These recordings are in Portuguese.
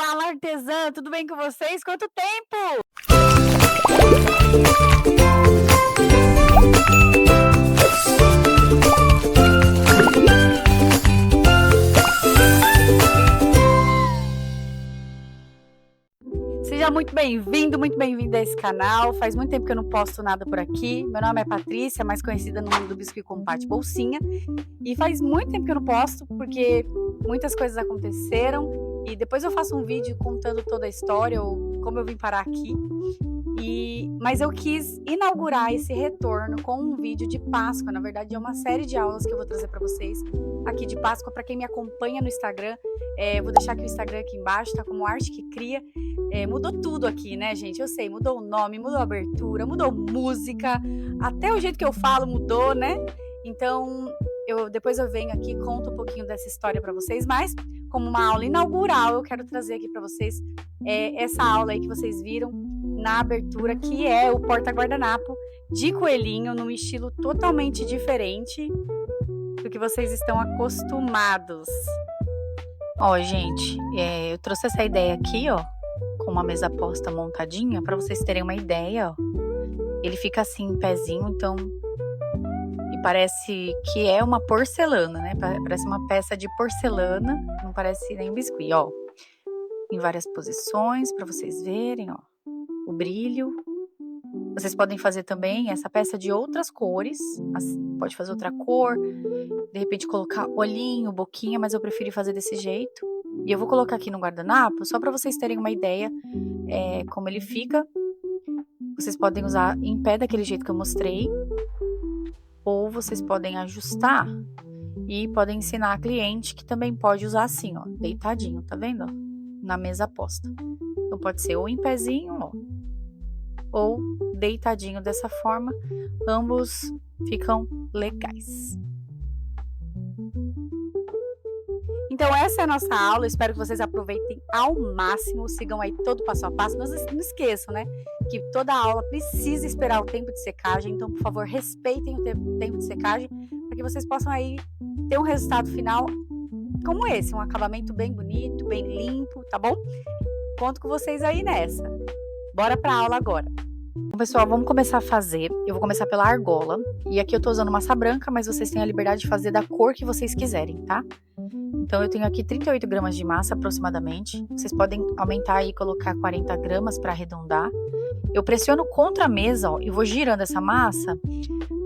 Fala, artesã, tudo bem com vocês? Quanto tempo? Seja muito bem-vindo a esse canal. Faz muito tempo que eu não posto nada por aqui. Meu nome é Patrícia, mais conhecida no mundo do biscuit com Pati Bolsinha. E faz muito tempo que eu não posto, porque muitas coisas aconteceram. E depois eu faço um vídeo contando toda a história, ou como eu vim parar aqui. Mas eu quis inaugurar esse retorno com um vídeo de Páscoa. Na verdade, é uma série de aulas que eu vou trazer para vocês aqui de Páscoa. Para quem me acompanha no Instagram, vou deixar aqui o Instagram aqui embaixo, tá? Como Arte que Cria. Mudou tudo aqui, né, gente? Eu sei, mudou o nome, mudou a abertura, mudou música, até o jeito que eu falo mudou, né? Então, depois eu venho aqui e conto um pouquinho dessa história para vocês, mas como uma aula inaugural, eu quero trazer aqui para vocês essa aula aí que vocês viram na abertura, que é o porta-guardanapo de coelhinho, num estilo totalmente diferente do que vocês estão acostumados. Ó, gente, eu trouxe essa ideia aqui, ó, com uma mesa posta montadinha, para vocês terem uma ideia, ó. Ele fica assim, em pezinho, então, e parece que é uma porcelana, né? Parece uma peça de porcelana, não parece nem biscuit, ó. Em várias posições, para vocês verem, ó, o brilho. Vocês podem fazer também essa peça de outras cores, assim, pode fazer outra cor, de repente colocar olhinho, boquinha, mas eu preferi fazer desse jeito. E eu vou colocar aqui no guardanapo, só para vocês terem uma ideia como ele fica. Vocês podem usar em pé daquele jeito que eu mostrei, ou vocês podem ajustar e podem ensinar a cliente que também pode usar assim, ó, deitadinho, tá vendo? Ó, na mesa posta. Então pode ser ou em pezinho, ó, ou deitadinho dessa forma. Ambos ficam legais. Então essa é a nossa aula, espero que vocês aproveitem ao máximo, sigam aí todo passo a passo, mas não esqueçam, né, que toda aula precisa esperar o tempo de secagem, então por favor respeitem o tempo de secagem, para que vocês possam aí ter um resultado final como esse, um acabamento bem bonito, bem limpo, tá bom? Conto com vocês aí nessa. Bora pra aula agora. Bom, pessoal, vamos começar a fazer. Eu vou começar pela argola, e aqui eu tô usando massa branca, mas vocês têm a liberdade de fazer da cor que vocês quiserem, tá? Então, eu tenho aqui 38 gramas de massa, aproximadamente. Vocês podem aumentar e colocar 40 gramas para arredondar. Eu pressiono contra a mesa, ó, e vou girando essa massa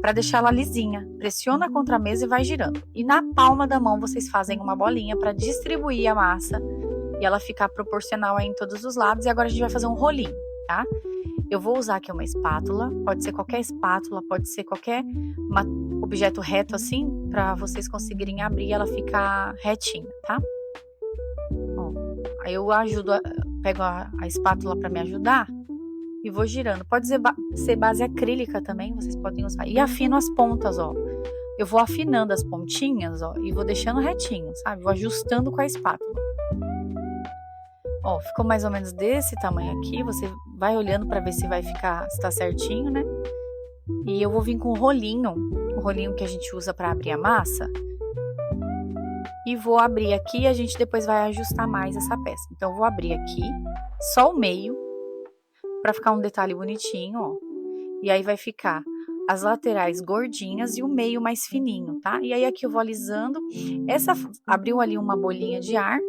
para deixar ela lisinha. Pressiona contra a mesa e vai girando. E na palma da mão, vocês fazem uma bolinha para distribuir a massa e ela ficar proporcional aí em todos os lados. E agora a gente vai fazer um rolinho, tá? Eu vou usar aqui uma espátula, pode ser qualquer espátula, pode ser qualquer objeto reto assim, para vocês conseguirem abrir e ela ficar retinha, tá? Ó, aí eu pego a espátula para me ajudar e vou girando. Pode ser base acrílica também, vocês podem usar. E afino as pontas, ó. Eu vou afinando as pontinhas, ó, e vou deixando retinho, sabe? Vou ajustando com a espátula. Ó, ficou mais ou menos desse tamanho aqui, você vai olhando para ver se tá certinho, né? E eu vou vir com o rolinho que a gente usa para abrir a massa. E vou abrir aqui e a gente depois vai ajustar mais essa peça. Então, eu vou abrir aqui, só o meio, para ficar um detalhe bonitinho, ó. E aí vai ficar as laterais gordinhas e o meio mais fininho, tá? E aí aqui eu vou alisando. Abriu ali uma bolinha de ar,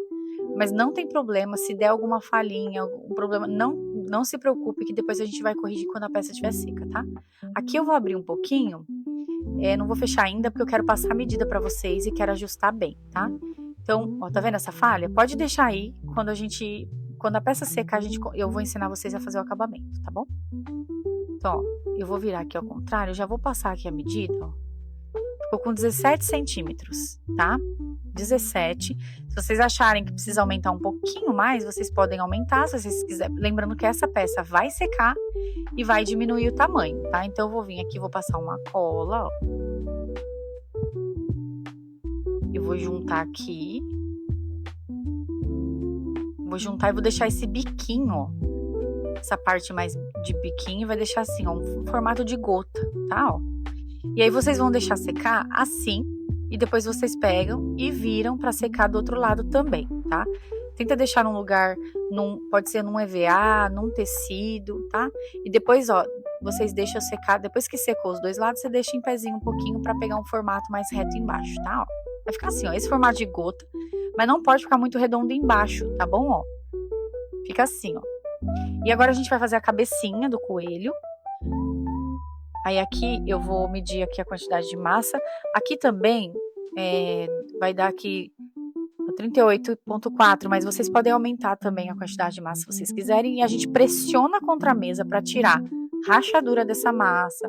mas não tem problema, se der alguma falhinha, algum problema, não se preocupe que depois a gente vai corrigir quando a peça estiver seca, tá? Aqui eu vou abrir um pouquinho, não vou fechar ainda porque eu quero passar a medida pra vocês e quero ajustar bem, tá? Então, ó, tá vendo essa falha? Pode deixar aí, quando a peça secar, eu vou ensinar vocês a fazer o acabamento, tá bom? Então, ó, eu vou virar aqui ao contrário, já vou passar aqui a medida, ó. Ficou com 17 centímetros, tá? 17. Se vocês acharem que precisa aumentar um pouquinho mais, vocês podem aumentar, se vocês quiserem. Lembrando que essa peça vai secar e vai diminuir o tamanho, tá? Então, eu vou vir aqui, vou passar uma cola, ó. Eu vou juntar aqui. Vou juntar e vou deixar esse biquinho, ó. Essa parte mais de biquinho vai deixar assim, ó, um formato de gota, tá? Ó. E aí vocês vão deixar secar assim, e depois vocês pegam e viram para secar do outro lado também, tá? Tenta deixar num lugar, pode ser num EVA, num tecido, tá? E depois, ó, vocês deixam secar, depois que secou os dois lados, você deixa em pezinho um pouquinho pra pegar um formato mais reto embaixo, tá? Ó, vai ficar assim, ó, esse formato de gota, mas não pode ficar muito redondo embaixo, tá bom, ó? Fica assim, ó. E agora a gente vai fazer a cabecinha do coelho. Aí aqui eu vou medir aqui a quantidade de massa. Aqui também vai dar aqui 38,4, mas vocês podem aumentar também a quantidade de massa se vocês quiserem. E a gente pressiona contra a mesa para tirar rachadura dessa massa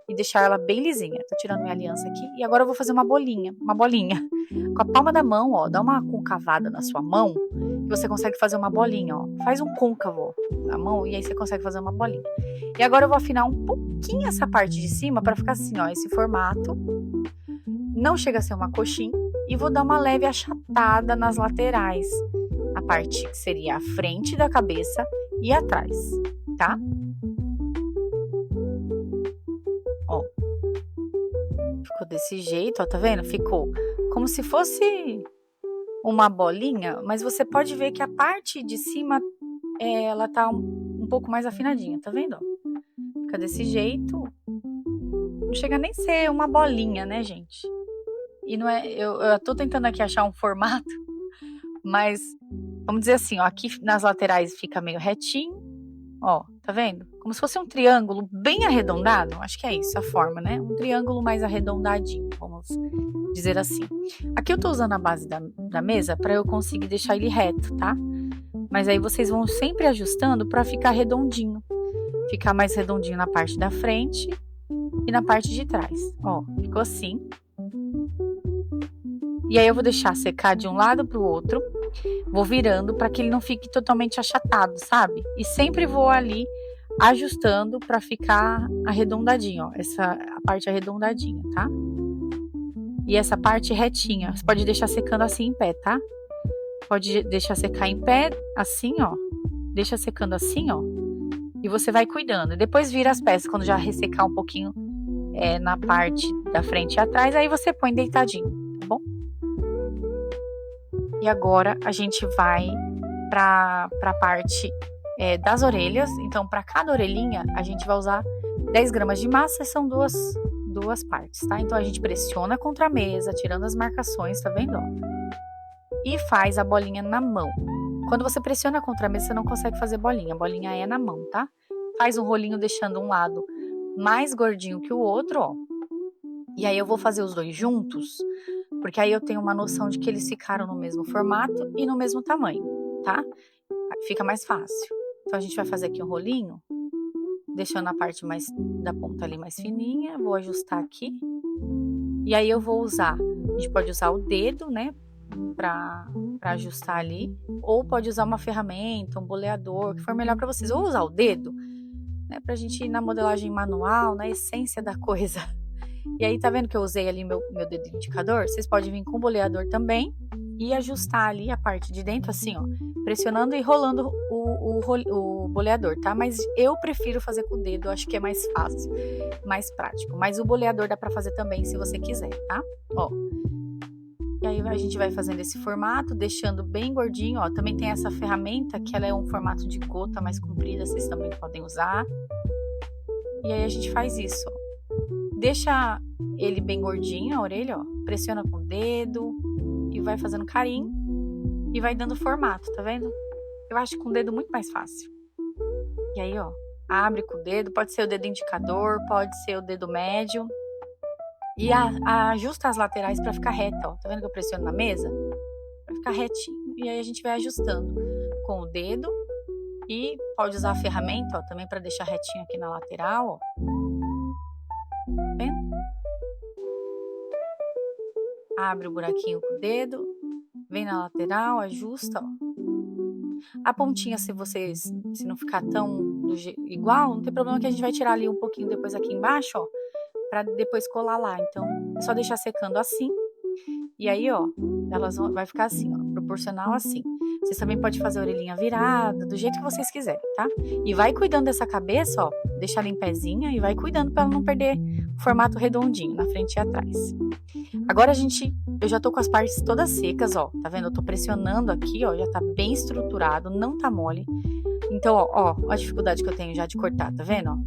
e deixar ela bem lisinha. Tô tirando minha aliança aqui e agora eu vou fazer uma bolinha. Com a palma da mão, ó, dá uma concavada na sua mão que você consegue fazer uma bolinha, ó. Faz um côncavo na mão e aí você consegue fazer uma bolinha. E agora eu vou afinar um pouquinho essa parte de cima para ficar assim, ó, esse formato. Não chega a ser uma coxinha e vou dar uma leve achatada nas laterais. A parte que seria a frente da cabeça e atrás, tá? Ó. Ficou desse jeito, ó, tá vendo? Ficou como se fosse uma bolinha, mas você pode ver que a parte de cima, ela tá um pouco mais afinadinha, tá vendo? Fica desse jeito. Não chega nem a ser uma bolinha, né, gente? E não é, eu tô tentando aqui achar um formato, mas vamos dizer assim, ó, aqui nas laterais fica meio retinho, ó, tá vendo? Como se fosse um triângulo bem arredondado, acho que é isso a forma, né? Um triângulo mais arredondadinho, vamos dizer assim. Aqui eu tô usando a base da mesa para eu conseguir deixar ele reto, tá? Mas aí vocês vão sempre ajustando para ficar redondinho. Ficar mais redondinho na parte da frente e na parte de trás. Ó, ficou assim. E aí eu vou deixar secar de um lado pro outro. Vou virando para que ele não fique totalmente achatado, sabe? E sempre vou ali ajustando para ficar arredondadinho, ó. A parte arredondadinha, tá? E essa parte retinha. Você pode deixar secando assim em pé, tá? Pode deixar secar em pé, assim, ó. Deixa secando assim, ó. E você vai cuidando. Depois vira as peças quando já ressecar um pouquinho na parte da frente e atrás. Aí você põe deitadinho, tá bom? E agora a gente vai para a parte das orelhas. Então, para cada orelhinha, a gente vai usar 10 gramas de massa. São duas partes, tá? Então, a gente pressiona contra a mesa, tirando as marcações, tá vendo? Ó? E faz a bolinha na mão. Quando você pressiona contra a mesa, você não consegue fazer bolinha. A bolinha é na mão, tá? Faz um rolinho deixando um lado mais gordinho que o outro, ó. E aí eu vou fazer os dois juntos, porque aí eu tenho uma noção de que eles ficaram no mesmo formato e no mesmo tamanho, tá? Fica mais fácil. Então a gente vai fazer aqui um rolinho, deixando a parte mais da ponta ali mais fininha. Vou ajustar aqui. E aí eu vou usar, a gente pode usar o dedo, né? Pra ajustar ali, ou pode usar uma ferramenta, um boleador, o que for melhor pra vocês, ou usar o dedo, né, pra gente ir na modelagem manual, na essência da coisa. E aí tá vendo que eu usei ali meu dedo indicador? Vocês podem vir com o boleador também e ajustar ali a parte de dentro assim, ó, pressionando e rolando o boleador, tá? Mas eu prefiro fazer com o dedo, acho que é mais fácil, mais prático, mas o boleador dá pra fazer também se você quiser, tá? Ó. E aí a gente vai fazendo esse formato, deixando bem gordinho, ó. Também tem essa ferramenta que ela é um formato de gota mais comprida, vocês também podem usar. E aí a gente faz isso, ó. Deixa ele bem gordinho, a orelha, ó. Pressiona com o dedo e vai fazendo carinho e vai dando formato, tá vendo? Eu acho com o dedo muito mais fácil. E aí, ó, abre com o dedo, pode ser o dedo indicador, pode ser o dedo médio. E ajusta as laterais para ficar reta, ó. Tá vendo que eu pressiono na mesa? Pra ficar retinho. E aí a gente vai ajustando com o dedo. E pode usar a ferramenta, ó, também para deixar retinho aqui na lateral, ó. Tá vendo? Abre o buraquinho com o dedo. Vem na lateral, ajusta, ó. A pontinha, se não ficar tão igual, não tem problema que a gente vai tirar ali um pouquinho depois aqui embaixo, ó. Pra depois colar lá, então é só deixar secando assim, e aí ó, vai ficar assim, ó, proporcional assim. Vocês também podem fazer a orelhinha virada, do jeito que vocês quiserem, tá? E vai cuidando dessa cabeça, ó, deixa ela em pezinha e vai cuidando pra ela não perder formato redondinho, na frente e atrás. Agora eu já tô com as partes todas secas, ó, tá vendo? Eu tô pressionando aqui, ó, já tá bem estruturado, não tá mole. Então, ó a dificuldade que eu tenho já de cortar, tá vendo, ó?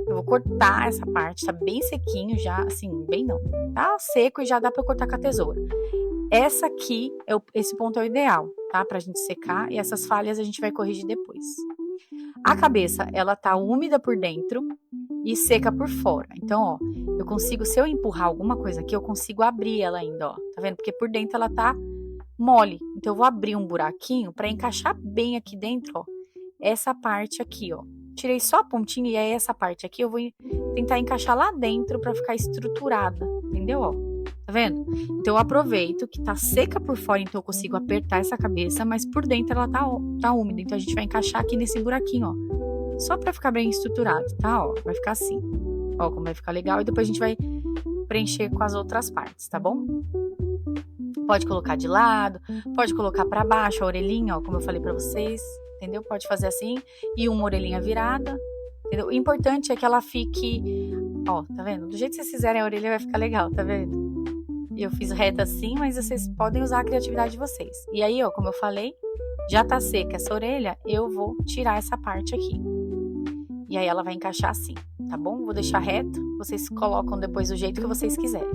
Eu vou cortar essa parte, tá bem sequinho já, assim, bem não, tá seco e já dá pra eu cortar com a tesoura. Essa aqui, esse ponto é o ideal, tá? Pra gente secar, e essas falhas a gente vai corrigir depois. A cabeça, ela tá úmida por dentro e seca por fora. Então, ó, eu consigo, se eu empurrar alguma coisa aqui, eu consigo abrir ela ainda, ó. Tá vendo? Porque por dentro ela tá mole. Então, eu vou abrir um buraquinho pra encaixar bem aqui dentro, ó. Essa parte aqui, ó. Tirei só a pontinha e aí essa parte aqui eu vou tentar encaixar lá dentro pra ficar estruturada, entendeu, ó? Tá vendo? Então, eu aproveito que tá seca por fora, então eu consigo apertar essa cabeça, mas por dentro ela tá úmida. Então, a gente vai encaixar aqui nesse buraquinho, ó. Só pra ficar bem estruturado, tá? Ó, vai ficar assim. Ó, como vai ficar legal. E depois a gente vai preencher com as outras partes, tá bom? Pode colocar de lado, pode colocar pra baixo a orelhinha, ó, como eu falei pra vocês, entendeu? Pode fazer assim, e uma orelhinha virada, entendeu? O importante é que ela fique, ó, tá vendo? Do jeito que vocês fizerem a orelha vai ficar legal, tá vendo? Eu fiz reta assim, mas vocês podem usar a criatividade de vocês. E aí, ó, como eu falei, já tá seca essa orelha, eu vou tirar essa parte aqui. E aí ela vai encaixar assim, tá bom? Vou deixar reto, vocês colocam depois do jeito que vocês quiserem.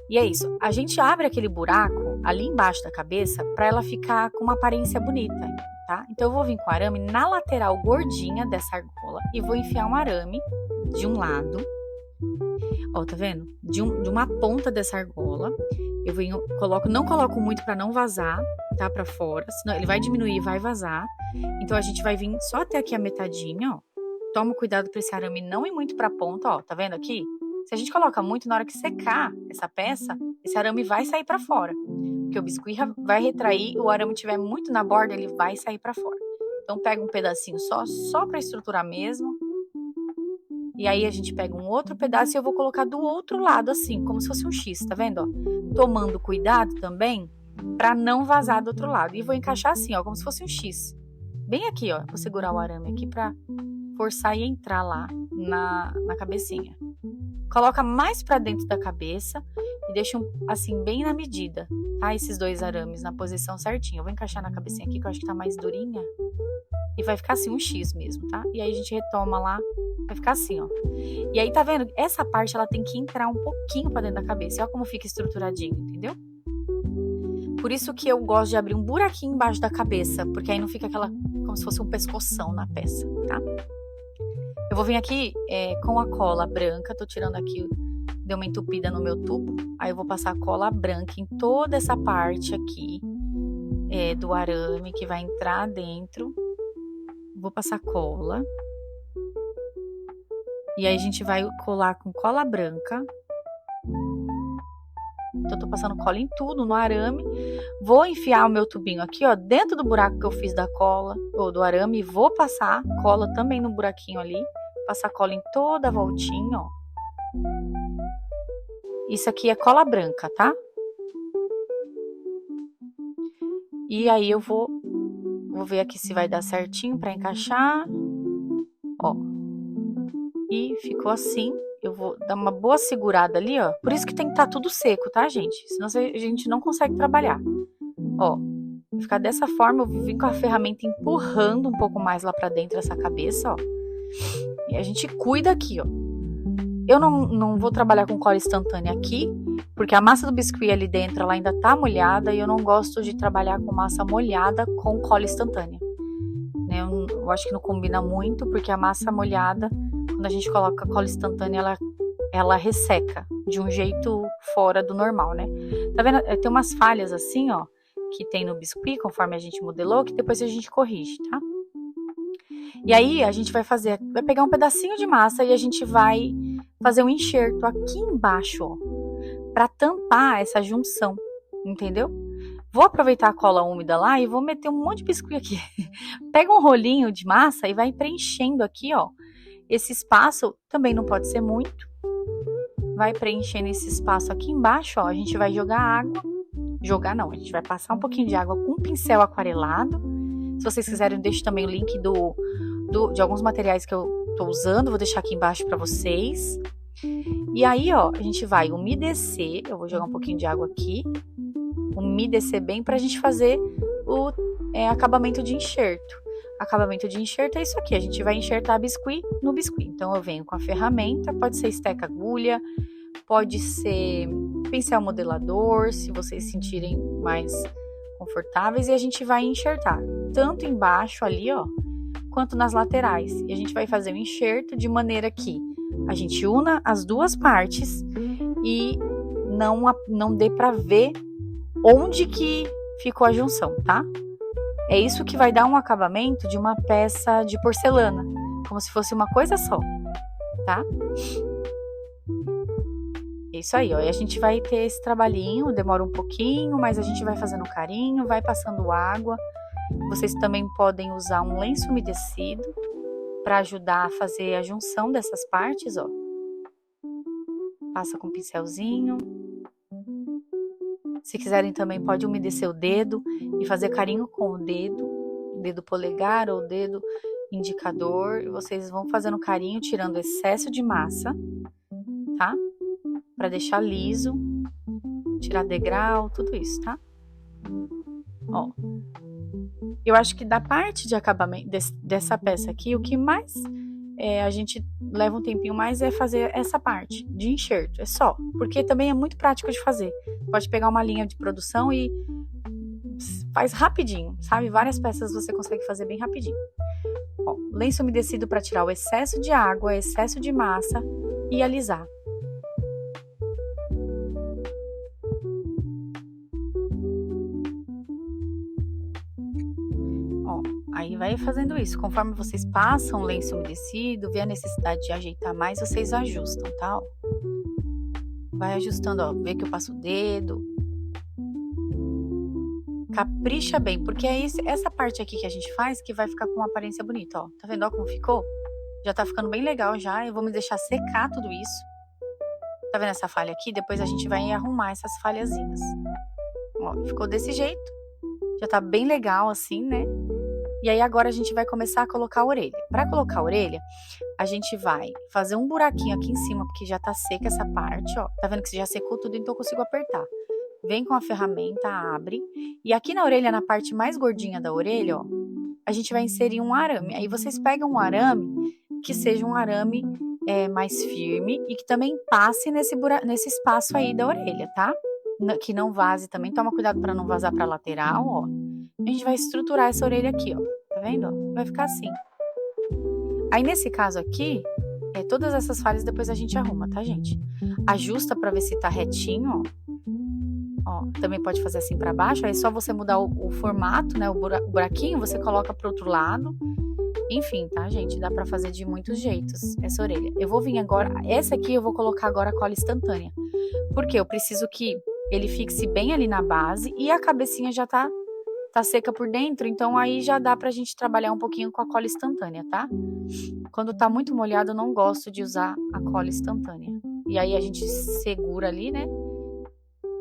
E é isso, a gente abre aquele buraco ali embaixo da cabeça pra ela ficar com uma aparência bonita, tá? Então eu vou vir com o arame na lateral gordinha dessa argola e vou enfiar um arame de um lado. Ó, tá vendo? De uma ponta dessa argola, não coloco muito pra não vazar, tá? Pra fora, senão ele vai diminuir e vai vazar. Então a gente vai vir só até aqui a metadinha, ó. Toma cuidado pra esse arame não ir muito pra ponta, ó. Tá vendo aqui? Se a gente coloca muito, na hora que secar essa peça, esse arame vai sair pra fora. Porque o biscuit vai retrair, o arame tiver muito na borda, ele vai sair pra fora. Então pega um pedacinho só pra estruturar mesmo. E aí a gente pega um outro pedaço e eu vou colocar do outro lado assim, como se fosse um X, tá vendo, ó? Tomando cuidado também pra não vazar do outro lado. E vou encaixar assim, ó, como se fosse um X. Bem aqui, ó. Vou segurar o arame aqui pra forçar e entrar lá na cabecinha. Coloca mais pra dentro da cabeça e deixa assim bem na medida, tá? Esses dois arames na posição certinha. Eu vou encaixar na cabecinha aqui que eu acho que tá mais durinha. E vai ficar assim um X mesmo, tá? E aí a gente retoma lá, vai ficar assim, ó. E aí, tá vendo? Essa parte, ela tem que entrar um pouquinho pra dentro da cabeça. Olha como fica estruturadinho, entendeu? Por isso que eu gosto de abrir um buraquinho embaixo da cabeça, porque aí não fica como se fosse um pescoção na peça, tá? Eu vou vir aqui com a cola branca, tô tirando aqui, deu uma entupida no meu tubo. Aí eu vou passar a cola branca em toda essa parte aqui do arame que vai entrar dentro. Vou passar cola. E aí a gente vai colar com cola branca. Então eu tô passando cola em tudo, no arame. Vou enfiar o meu tubinho aqui, ó, dentro do buraco que eu fiz da cola, ou do arame. E vou passar cola também no buraquinho ali. Passar cola em toda a voltinha, ó. Isso aqui é cola branca, tá? E aí eu vou ver aqui se vai dar certinho pra encaixar. Ó. E ficou assim. Eu vou dar uma boa segurada ali, ó. Por isso que tem que estar tudo seco, tá, gente? Senão a gente não consegue trabalhar. Ó. Vai ficar dessa forma. Eu vou vir com a ferramenta empurrando um pouco mais lá pra dentro dessa cabeça, ó. E a gente cuida aqui, ó. Eu não vou trabalhar com cola instantânea aqui, porque a massa do biscuit ali dentro, ela ainda tá molhada, e eu não gosto de trabalhar com massa molhada com cola instantânea. Né? Eu acho que não combina muito, porque a massa molhada, quando a gente coloca cola instantânea, ela resseca de um jeito fora do normal, né? Tá vendo? Tem umas falhas assim, ó, que tem no biscuit, conforme a gente modelou, que depois a gente corrige, tá? E aí a gente vai pegar um pedacinho de massa e a gente vai fazer um enxerto aqui embaixo, ó, pra tampar essa junção, entendeu? Vou aproveitar a cola úmida lá e vou meter um monte de biscuit aqui. Pega um rolinho de massa e vai preenchendo aqui, ó. Esse espaço também não pode ser muito. Vai preenchendo esse espaço aqui embaixo, ó. A gente vai jogar água. Jogar não, a gente vai passar um pouquinho de água com um pincel aquarelado. Se vocês quiserem, eu deixo também o link de alguns materiais que eu tô usando. Vou deixar aqui embaixo pra vocês. E aí, ó, a gente vai umedecer, eu vou jogar um pouquinho de água aqui, umedecer bem pra gente fazer o acabamento de enxerto. Acabamento de enxerto é isso aqui, a gente vai enxertar biscuit no biscuit. Então eu venho com a ferramenta, pode ser esteca agulha, pode ser pincel modelador, se vocês sentirem mais confortáveis, e a gente vai enxertar tanto embaixo ali, ó, quanto nas laterais. E a gente vai fazer o enxerto de maneira que a gente una as duas partes e não dê pra ver onde que ficou a junção, tá? É isso que vai dar um acabamento de uma peça de porcelana, como se fosse uma coisa só, tá? É isso aí, ó. E a gente vai ter esse trabalhinho, demora um pouquinho, mas a gente vai fazendo carinho, vai passando água. Vocês também podem usar um lenço umedecido para ajudar a fazer a junção dessas partes, ó. Passa com um pincelzinho. Se quiserem também pode umedecer o dedo e fazer carinho com o dedo polegar ou dedo indicador. E vocês vão fazendo carinho, tirando excesso de massa, tá? Para deixar liso, tirar degrau, tudo isso, tá? Ó. Eu acho que da parte de acabamento dessa peça aqui, o que mais a gente leva um tempinho mais é fazer essa parte de enxerto, é só, porque também é muito prático de fazer. Pode pegar uma linha de produção e faz rapidinho, sabe? Várias peças você consegue fazer bem rapidinho. Ó, lenço umedecido para tirar o excesso de água, excesso de massa e alisar. Aí vai fazendo isso, conforme vocês passam o lenço umedecido, vê a necessidade de ajeitar mais, vocês ajustam, tá? Ó. Vai ajustando, ó, vê que eu passo o dedo. Capricha bem, porque é essa parte aqui que a gente faz que vai ficar com uma aparência bonita, ó. Tá vendo, ó, como ficou? Já tá ficando bem legal já, eu vou me deixar secar tudo isso. Tá vendo essa falha aqui? Depois a gente vai arrumar essas falhazinhas. Ó, ficou desse jeito. Já tá bem legal assim, né? E aí agora a gente vai começar a colocar a orelha. Para colocar a orelha, a gente vai fazer um buraquinho aqui em cima, porque já tá seca essa parte, ó. Tá vendo que já secou tudo, então eu consigo apertar. Vem com a ferramenta, abre. E aqui na orelha, na parte mais gordinha da orelha, ó, a gente vai inserir um arame. Aí vocês pegam um arame que seja um arame mais firme e que também passe nesse espaço aí da orelha, tá? Que não vaze também. Toma cuidado para não vazar pra lateral, ó. A gente vai estruturar essa orelha aqui, ó. Tá vendo? Ó? Vai ficar assim. Aí, nesse caso aqui, todas essas falhas depois a gente arruma, tá, gente? Ajusta pra ver se tá retinho, ó. Ó, também pode fazer assim pra baixo. Aí é só você mudar o formato, né? O buraquinho, você coloca pro outro lado. Enfim, tá, gente? Dá pra fazer de muitos jeitos essa orelha. Eu vou vir agora... Essa aqui eu vou colocar agora a cola instantânea. Porque eu preciso que ele fixe bem ali na base e a cabecinha já tá seca por dentro, então aí já dá pra gente trabalhar um pouquinho com a cola instantânea, tá? Quando tá muito molhado, eu não gosto de usar a cola instantânea. E aí a gente segura ali, né?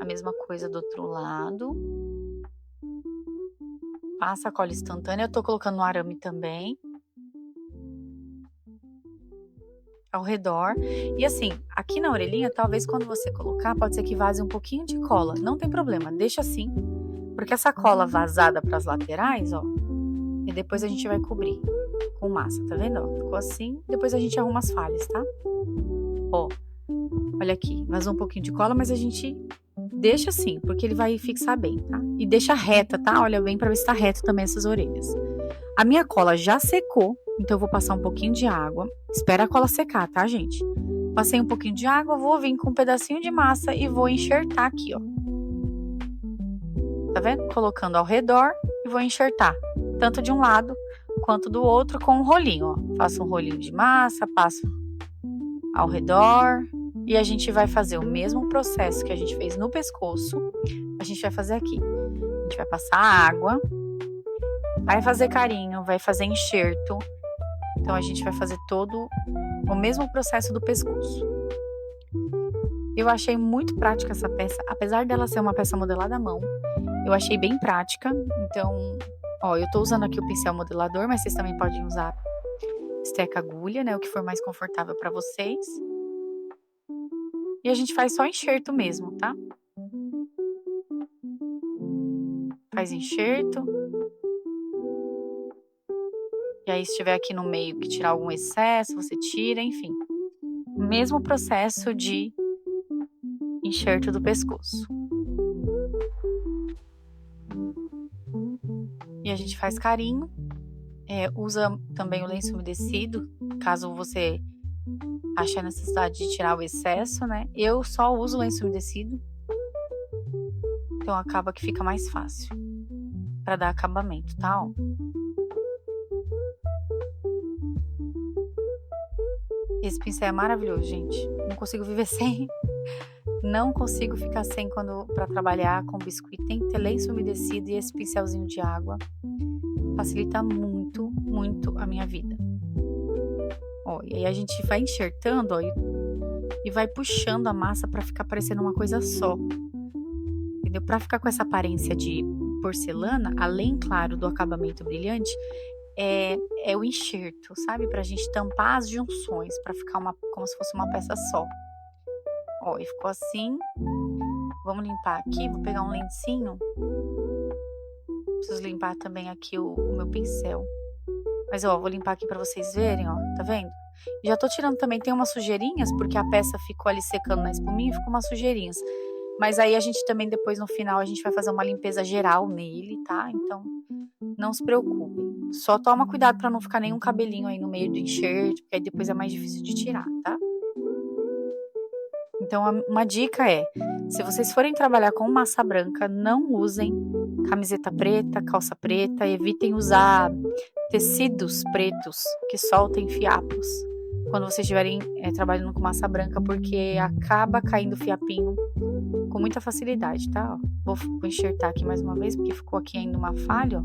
A mesma coisa do outro lado. Passa a cola instantânea, eu tô colocando no arame também. Ao redor. E assim, aqui na orelhinha, talvez quando você colocar, pode ser que vaze um pouquinho de cola. Não tem problema, deixa assim. Porque essa cola vazada para as laterais, ó, e depois a gente vai cobrir com massa, tá vendo? Ó, ficou assim, depois a gente arruma as falhas, tá? Ó, olha aqui, vazou um pouquinho de cola, mas a gente deixa assim, porque ele vai fixar bem, tá? E deixa reta, tá? Olha bem para ver se tá reto também essas orelhas. A minha cola já secou, então eu vou passar um pouquinho de água. Espera a cola secar, tá, gente? Passei um pouquinho de água, vou vir com um pedacinho de massa e vou enxertar aqui, ó. Tá vendo? Colocando ao redor e vou enxertar, tanto de um lado quanto do outro com um rolinho, ó. Faço um rolinho de massa, passo ao redor e a gente vai fazer o mesmo processo que a gente fez no pescoço, a gente vai fazer aqui. A gente vai passar água, vai fazer carinho, vai fazer enxerto. Então a gente vai fazer todo o mesmo processo do pescoço. Eu achei muito prática essa peça, apesar dela ser uma peça modelada à mão. Eu achei bem prática, então, ó, eu tô usando aqui o pincel modelador, mas vocês também podem usar esteca agulha, né, o que for mais confortável para vocês. E a gente faz só enxerto mesmo, tá? Faz enxerto. E aí, se tiver aqui no meio que tirar algum excesso, você tira, enfim. Mesmo processo de enxerto do pescoço. E a gente faz carinho. Usa também o lenço umedecido, caso você ache a necessidade de tirar o excesso, né? Eu só uso lenço umedecido. Então acaba que fica mais fácil para dar acabamento, tá? Ó. Esse pincel é maravilhoso, gente. Não consigo viver sem. Não consigo ficar sem para trabalhar com biscuit. Tem que ter lenço umedecido e esse pincelzinho de água. Facilita muito, muito a minha vida. Ó, e aí a gente vai enxertando, ó, e vai puxando a massa para ficar parecendo uma coisa só. Entendeu? Para ficar com essa aparência de porcelana, além, claro, do acabamento brilhante, é o enxerto, sabe? Pra gente tampar as junções, pra ficar como se fosse uma peça só. Ó, e ficou assim. Vamos limpar aqui, vou pegar um lencinho. Preciso limpar também aqui o meu pincel. Mas, ó, vou limpar aqui pra vocês verem, ó, tá vendo? E já tô tirando também, tem umas sujeirinhas, porque a peça ficou ali secando na espuminha e ficou umas sujeirinhas. Mas aí a gente também, depois no final, a gente vai fazer uma limpeza geral nele, tá? Então, não se preocupem. Só toma cuidado pra não ficar nenhum cabelinho aí no meio do enxerto, porque aí depois é mais difícil de tirar, tá? Então, uma dica é, se vocês forem trabalhar com massa branca, não usem camiseta preta, calça preta, evitem usar tecidos pretos que soltem fiapos quando vocês estiverem trabalhando com massa branca, porque acaba caindo fiapinho com muita facilidade, tá? Ó, vou enxertar aqui mais uma vez, porque ficou aqui ainda uma falha, ó.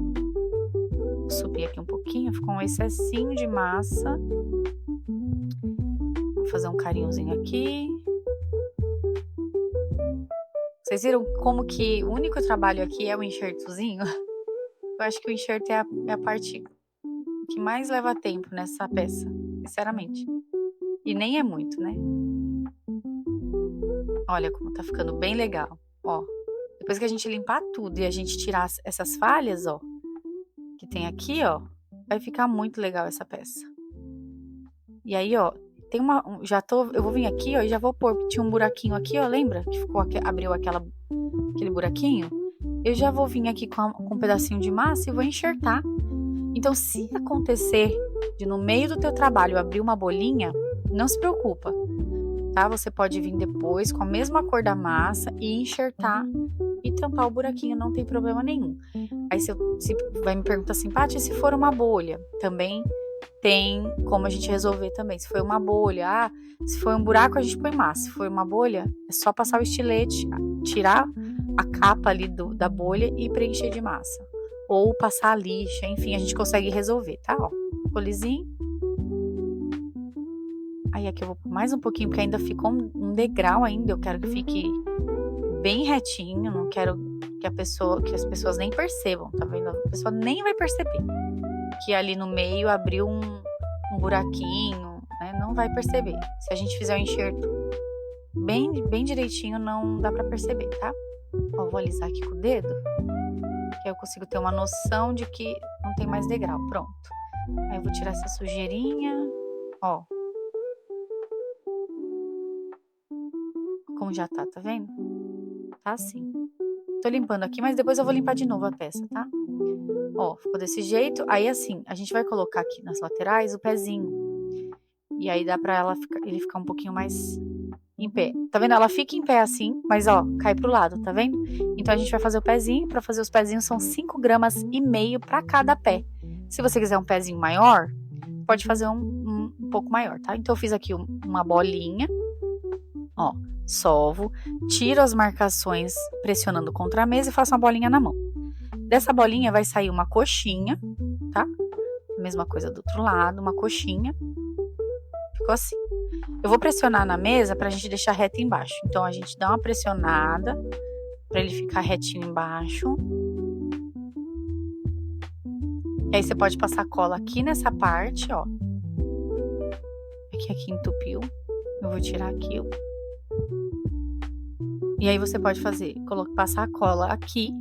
Vou subir aqui um pouquinho, ficou um excessinho de massa. Vou fazer um carinhozinho aqui. Vocês viram como que o único trabalho aqui é o enxertozinho? Eu acho que o enxerto é a parte que mais leva tempo nessa peça, sinceramente. E nem é muito, né? Olha como tá ficando bem legal, ó. Depois que a gente limpar tudo e a gente tirar essas falhas, ó, que tem aqui, ó, vai ficar muito legal essa peça. E aí, ó, tem eu vou vir aqui, ó, e já vou pôr, tinha um buraquinho aqui, ó, lembra? Que abriu aquele buraquinho? Eu já vou vir aqui com um pedacinho de massa e vou enxertar. Então, se acontecer de no meio do teu trabalho abrir uma bolinha, não se preocupa, tá? Você pode vir depois com a mesma cor da massa e enxertar e tampar o buraquinho, não tem problema nenhum. Aí se vai me perguntar assim, Paty, se for uma bolha, também tem como a gente resolver também. Se for uma bolha, se for um buraco a gente põe massa, se for uma bolha é só passar o estilete, tirar a capa ali da bolha e preencher de massa. Ou passar a lixa, enfim, a gente consegue resolver, tá? Ó, colizinho. Aí aqui eu vou pôr mais um pouquinho, porque ainda ficou um degrau ainda, eu quero que fique bem retinho, não quero que as pessoas nem percebam, tá vendo? A pessoa nem vai perceber que ali no meio abriu um buraquinho, né? Não vai perceber. Se a gente fizer o enxerto bem direitinho, não dá pra perceber, tá? Ó, vou alisar aqui com o dedo, que aí eu consigo ter uma noção de que não tem mais degrau. Pronto. Aí eu vou tirar essa sujeirinha, ó. Como já tá vendo? Tá assim. Tô limpando aqui, mas depois eu vou limpar de novo a peça, tá? Ó, ficou desse jeito. Aí assim, a gente vai colocar aqui nas laterais o pezinho. E aí dá pra ele ficar um pouquinho mais em pé. Tá vendo? Ela fica em pé assim, mas ó, cai pro lado, tá vendo? Então a gente vai fazer o pezinho. Pra fazer os pezinhos são 5,5 gramas pra cada pé. Se você quiser um pezinho maior, pode fazer um pouco maior, tá? Então eu fiz aqui uma bolinha. Ó, solvo, tiro as marcações pressionando contra a mesa e faço uma bolinha na mão. Dessa bolinha vai sair uma coxinha, tá? Mesma coisa do outro lado, uma coxinha. Ficou assim. Eu vou pressionar na mesa pra gente deixar reto embaixo. Então, a gente dá uma pressionada pra ele ficar retinho embaixo. E aí, você pode passar cola aqui nessa parte, ó. Aqui entupiu. Eu vou tirar aqui, ó. E aí você pode passar a cola aqui,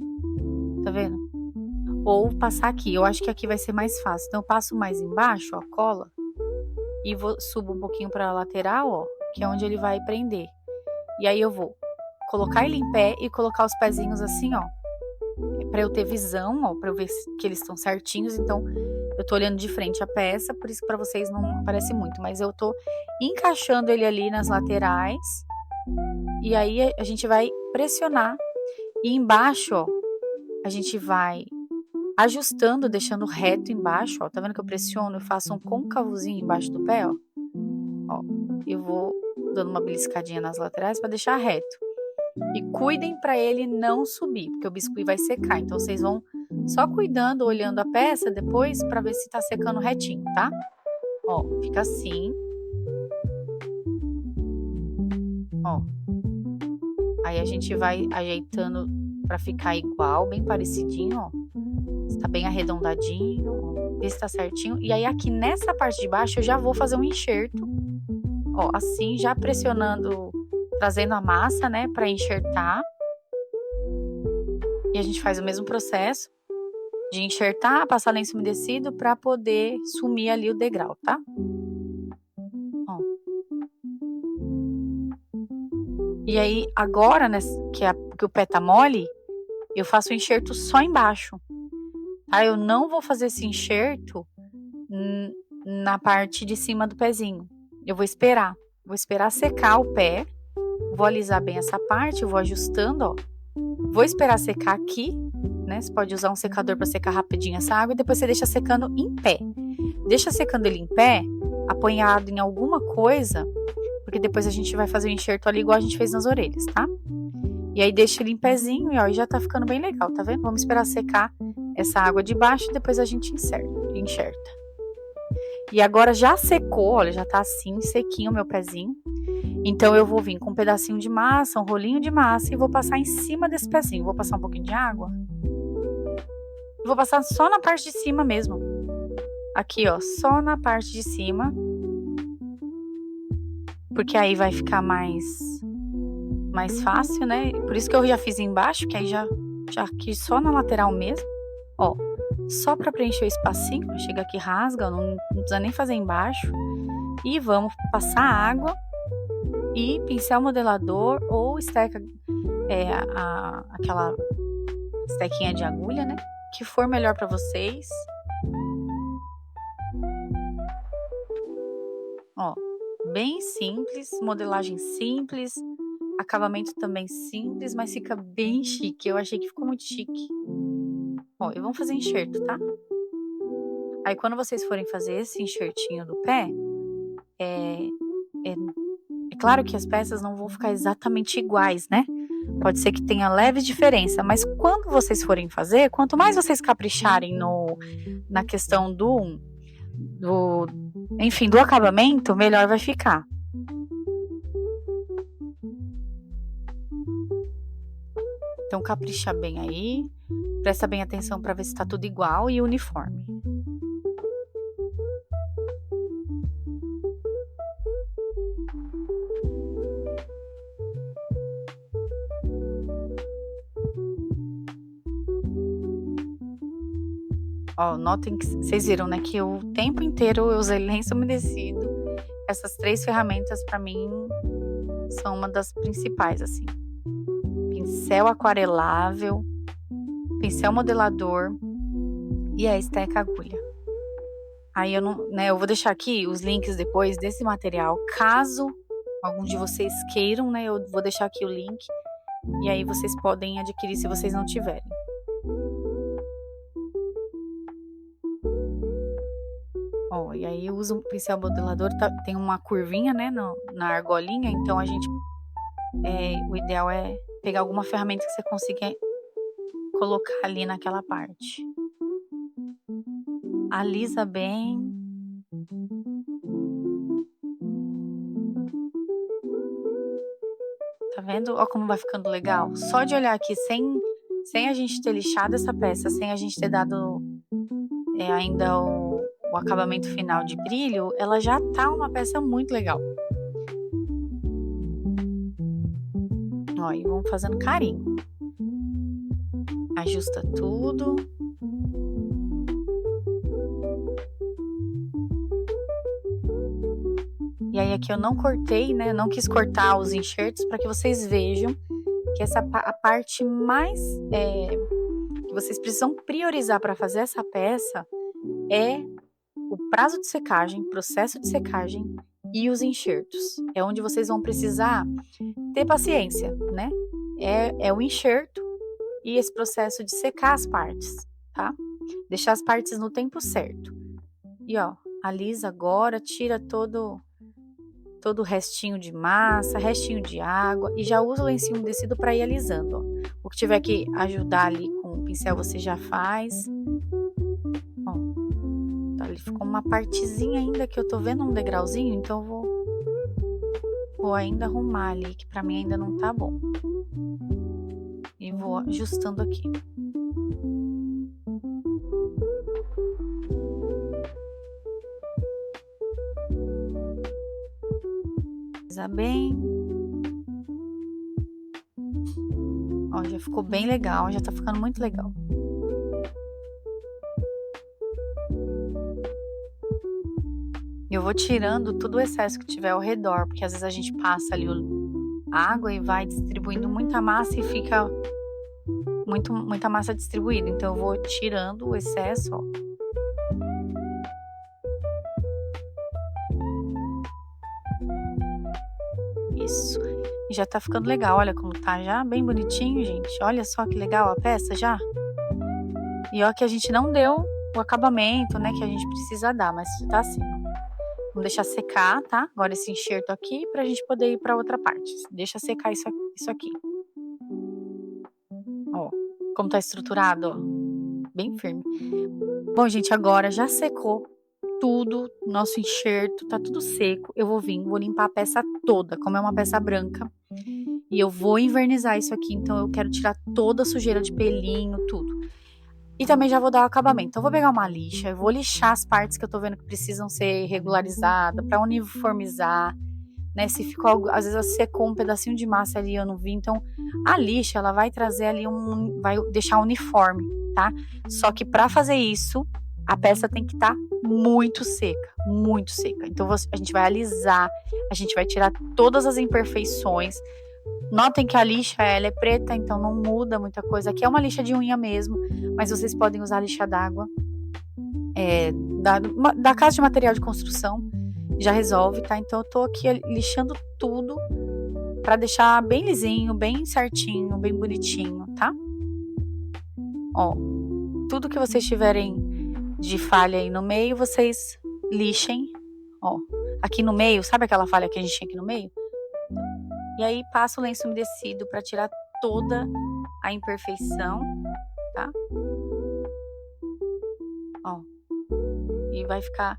tá vendo? Ou passar aqui. Eu acho que aqui vai ser mais fácil. Então eu passo mais embaixo, ó, a cola, e subo um pouquinho pra lateral, ó, que é onde ele vai prender. E aí eu vou colocar ele em pé e colocar os pezinhos assim, ó, pra eu ter visão, ó, pra eu ver que eles estão certinhos. Então eu tô olhando de frente a peça, por isso que pra vocês não aparece muito, mas eu tô encaixando ele ali nas laterais. E aí a gente vai pressionar e embaixo, ó, a gente vai ajustando, deixando reto embaixo, ó. Tá vendo que eu pressiono? Eu faço um côncavozinho embaixo do pé, ó. Ó, eu vou dando uma beliscadinha nas laterais para deixar reto. E cuidem para ele não subir, porque o biscuit vai secar. Então vocês vão só cuidando, olhando a peça depois para ver se tá secando retinho, tá? Ó, fica assim. Ó. Aí a gente vai ajeitando para ficar igual, bem parecidinho, ó. Está bem arredondadinho, ó. Vê se tá certinho. E aí aqui nessa parte de baixo eu já vou fazer um enxerto. Ó, assim, já pressionando, trazendo a massa, né, para enxertar. E a gente faz o mesmo processo de enxertar, passar lenço umedecido para poder sumir ali o degrau, tá? Ó. E aí, agora, né, que o pé tá mole, eu faço o enxerto só embaixo, tá? Eu não vou fazer esse enxerto na parte de cima do pezinho. Eu vou esperar secar o pé, vou alisar bem essa parte, eu vou ajustando, ó. Vou esperar secar aqui, né? Você pode usar um secador para secar rapidinho essa água e depois você deixa secando em pé. Deixa secando ele em pé, apoiado em alguma coisa, porque depois a gente vai fazer o enxerto ali igual a gente fez nas orelhas, tá? E aí deixa ele em pezinho e ó, já tá ficando bem legal, tá vendo? Vamos esperar secar essa água de baixo e depois a gente enxerta. E agora já secou, olha, já tá assim, sequinho o meu pezinho. Então eu vou vir com um pedacinho de massa, um rolinho de massa e vou passar em cima desse pezinho. Vou passar um pouquinho de água. Vou passar só na parte de cima mesmo. Aqui, ó, só na parte de cima. Porque aí vai ficar mais fácil, né? Por isso que eu já fiz embaixo, que aí já aqui só na lateral mesmo. Ó, só pra preencher o espacinho. Chega aqui, rasga, não precisa nem fazer embaixo. E vamos passar água. E pincel modelador ou esteca, aquela estequinha de agulha, né? Que for melhor para vocês. Ó, bem simples, modelagem simples, acabamento também simples, mas fica bem chique. Eu achei que ficou muito chique. Ó, e vamos fazer enxerto, tá? Aí quando vocês forem fazer esse enxertinho do pé, é claro que as peças não vão ficar exatamente iguais, né? Pode ser que tenha leve diferença, mas quando vocês forem fazer, quanto mais vocês capricharem na questão do acabamento, melhor vai ficar. Então capricha bem aí, presta bem atenção para ver se tá tudo igual e uniforme. Ó, notem que vocês viram, né, que o tempo inteiro eu usei lenço umedecido. Essas 3 ferramentas para mim são uma das principais, assim. Pincel aquarelável, pincel modelador e a esteca agulha. Aí eu vou deixar aqui os links depois desse material, caso algum de vocês queiram, né, eu vou deixar aqui o link e aí vocês podem adquirir se vocês não tiverem. Ó, e aí eu uso um pincel modelador, tem uma curvinha, né, na argolinha, então o ideal é pegar alguma ferramenta que você consiga colocar ali naquela parte. Alisa bem. Tá vendo? Ó como vai ficando legal. Só de olhar aqui, sem a gente ter lixado essa peça, sem a gente ter dado ainda o acabamento final de brilho, ela já tá uma peça muito legal. ó, e vamos fazendo carinho. Ajusta tudo. E aí aqui eu não cortei, né? Eu não quis cortar os enxertos para que vocês vejam que a parte mais que vocês precisam priorizar para fazer essa peça é o prazo de secagem, processo de secagem e os enxertos. É onde vocês vão precisar ter paciência, né? É o enxerto e esse processo de secar as partes, tá? Deixar as partes no tempo certo. E ó, alisa agora, tira todo o restinho de massa, restinho de água e já usa o lencinho umedecido para ir alisando, ó. O que tiver que ajudar ali com o pincel você já faz. Ó, tá, ali ficou uma partezinha ainda que eu tô vendo um degrauzinho, então eu vou ainda arrumar ali, que pra mim ainda não tá bom. E vou ajustando aqui. Bem, ó, já ficou bem legal, já tá ficando muito legal. Eu vou tirando todo o excesso que tiver ao redor, porque às vezes a gente passa ali a água e vai distribuindo muita massa e fica muita massa distribuída. Então eu vou tirando o excesso, ó. Isso. E já tá ficando legal, olha como tá já bem bonitinho, gente. Olha só que legal a peça já. E ó que a gente não deu o acabamento, né, que a gente precisa dar, mas tá assim. Vamos deixar secar, tá? Agora esse enxerto aqui pra gente poder ir pra outra parte. Deixa secar isso aqui. Ó, como tá estruturado, ó. Bem firme. Bom, gente, agora já secou tudo, nosso enxerto, tá tudo seco. Eu vou limpar a peça toda, como é uma peça branca. E eu vou invernizar isso aqui, então eu quero tirar toda a sujeira de pelinho, tudo. E também já vou dar o acabamento. Então eu vou pegar uma lixa, eu vou lixar as partes que eu tô vendo que precisam ser regularizadas, pra uniformizar, né? Se ficou, às vezes secou um pedacinho de massa ali, eu não vi. Então a lixa, ela vai trazer ali vai deixar uniforme, tá? Só que pra fazer isso, a peça tem que estar muito seca, muito seca. Então a gente vai alisar, a gente vai tirar todas as imperfeições. Notem que a lixa, ela é preta, então não muda muita coisa. Aqui é uma lixa de unha mesmo, mas vocês podem usar a lixa d'água da casa de material de construção, já resolve, tá? Então eu tô aqui lixando tudo pra deixar bem lisinho, bem certinho, bem bonitinho, tá? Ó, tudo que vocês tiverem de falha aí no meio, vocês lixem, ó, aqui no meio, sabe aquela falha que a gente tinha aqui no meio? E aí passa o lenço umedecido para tirar toda a imperfeição, tá? Ó, e vai ficar,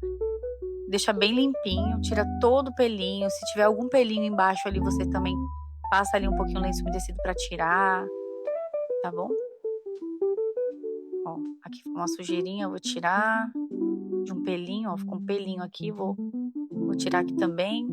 deixa bem limpinho, tira todo o pelinho, se tiver algum pelinho embaixo ali, você também passa ali um pouquinho o lenço umedecido para tirar, tá bom? Ó, aqui ficou uma sujeirinha, eu vou tirar de um pelinho, ó, ficou um pelinho aqui, vou tirar aqui também.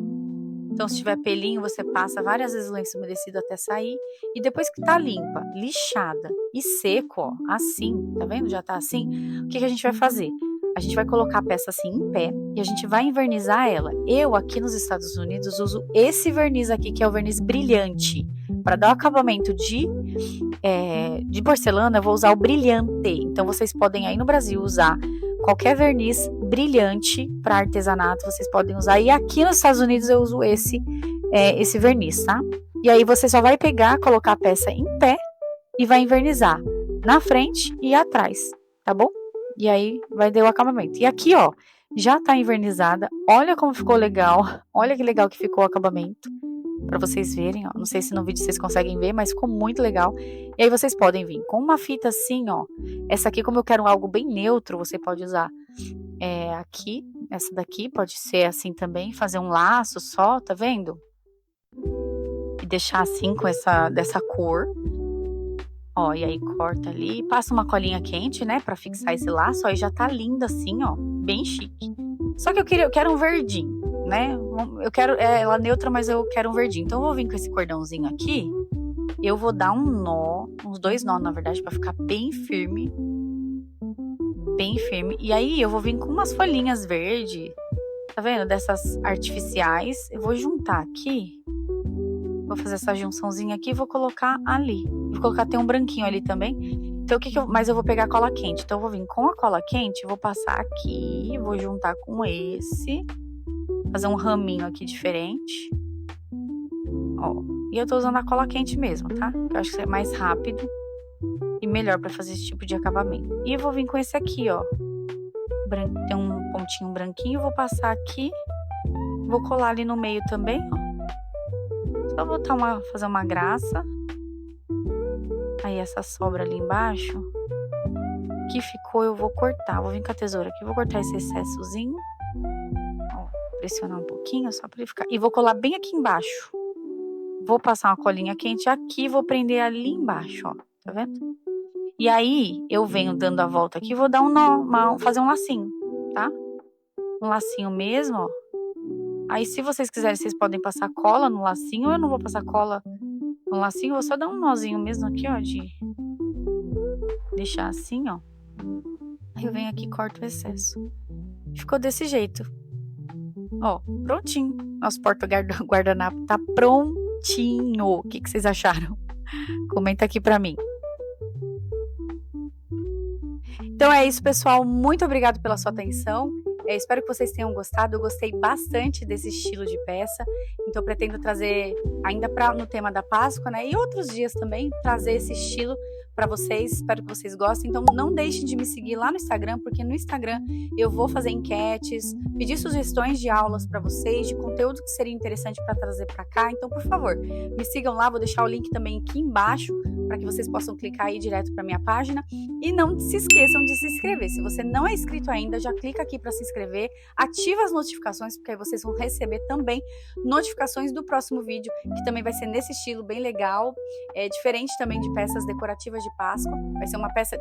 Então, se tiver pelinho, você passa várias vezes o lenço umedecido até sair. E depois que tá limpa, lixada e seco, ó, assim, tá vendo? Já tá assim. O que a gente vai fazer? A gente vai colocar a peça assim em pé e a gente vai invernizar ela. Eu, aqui nos Estados Unidos, uso esse verniz aqui, que é o verniz brilhante. Para dar o acabamento de porcelana, eu vou usar o brilhante. Então, vocês podem aí no Brasil usar qualquer verniz brilhante para artesanato, vocês podem usar. E aqui nos Estados Unidos eu uso esse verniz, tá? E aí você só vai pegar, colocar a peça em pé e vai invernizar na frente e atrás, tá bom? E aí vai dar o acabamento. E aqui, ó, já tá invernizada. Olha como ficou legal. Olha que legal que ficou o acabamento. Pra vocês verem, ó. Não sei se no vídeo vocês conseguem ver, mas ficou muito legal. E aí vocês podem vir com uma fita assim, ó. Essa aqui, como eu quero algo bem neutro, você pode usar aqui. Essa daqui pode ser assim também, fazer um laço só, tá vendo? E deixar assim com dessa cor. Ó, e aí corta ali, passa uma colinha quente, né, pra fixar esse laço. Ó, e já tá linda assim, ó, bem chique. Só que eu quero um verdinho, né? Eu quero ela neutra, mas eu quero um verdinho. Então eu vou vir com esse cordãozinho aqui, eu vou dar um nó, uns 2 nós, na verdade, pra ficar bem firme. Bem firme. E aí, eu vou vir com umas folhinhas verdes, tá vendo? Dessas artificiais. Eu vou juntar aqui. Vou fazer essa junçãozinha aqui e vou colocar ali. Vou colocar, tem um branquinho ali também. Então, mas eu vou pegar a cola quente. Então, eu vou vir com a cola quente, vou passar aqui, vou juntar com esse. Fazer um raminho aqui diferente. Ó. E eu tô usando a cola quente mesmo, tá? Eu acho que é mais rápido e melhor pra fazer esse tipo de acabamento. E eu vou vir com esse aqui, ó. Tem um pontinho branquinho, vou passar aqui. Vou colar ali no meio também, ó. Só botar fazer uma graça. Aí essa sobra ali embaixo que ficou, eu vou cortar. Vou vir com a tesoura aqui, vou cortar esse excessozinho. Ó, pressionar um pouquinho só pra ele ficar. E vou colar bem aqui embaixo. Vou passar uma colinha quente aqui, vou prender ali embaixo, ó. Tá vendo? E aí, eu venho dando a volta aqui, vou dar um nó, fazer um lacinho, tá? Um lacinho mesmo, ó. Aí, se vocês quiserem, vocês podem passar cola no lacinho. Eu não vou passar cola no lacinho, vou só dar um nozinho mesmo aqui, ó, de deixar assim, ó. Aí eu venho aqui e corto o excesso. Ficou desse jeito. Ó, prontinho. Nosso porta-guardanapo tá prontinho. O que vocês acharam? Comenta aqui pra mim. Então é isso, pessoal. Muito obrigada pela sua atenção. Espero que vocês tenham gostado. Eu gostei bastante desse estilo de peça. Então eu pretendo trazer ainda no tema da Páscoa, né? E outros dias também, trazer esse estilo para vocês. Espero que vocês gostem. Então não deixem de me seguir lá no Instagram, porque no Instagram eu vou fazer enquetes, pedir sugestões de aulas para vocês, de conteúdo que seria interessante para trazer para cá. Então, por favor, me sigam lá. Vou deixar o link também aqui embaixo para que vocês possam clicar aí direto para minha página. E não se esqueçam de se inscrever. Se você não é inscrito ainda, já clica aqui para se inscrever, ativa as notificações, porque aí vocês vão receber também notificações do próximo vídeo, que também vai ser nesse estilo bem legal, diferente também de peças decorativas de Páscoa. Vai ser uma peça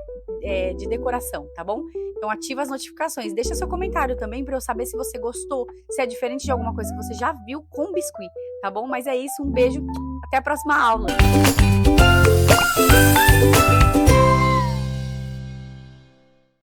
de decoração, tá bom? Então ativa as notificações, deixa seu comentário também para eu saber se você gostou, se é diferente de alguma coisa que você já viu com biscuit, tá bom? Mas é isso, um beijo, até a próxima aula!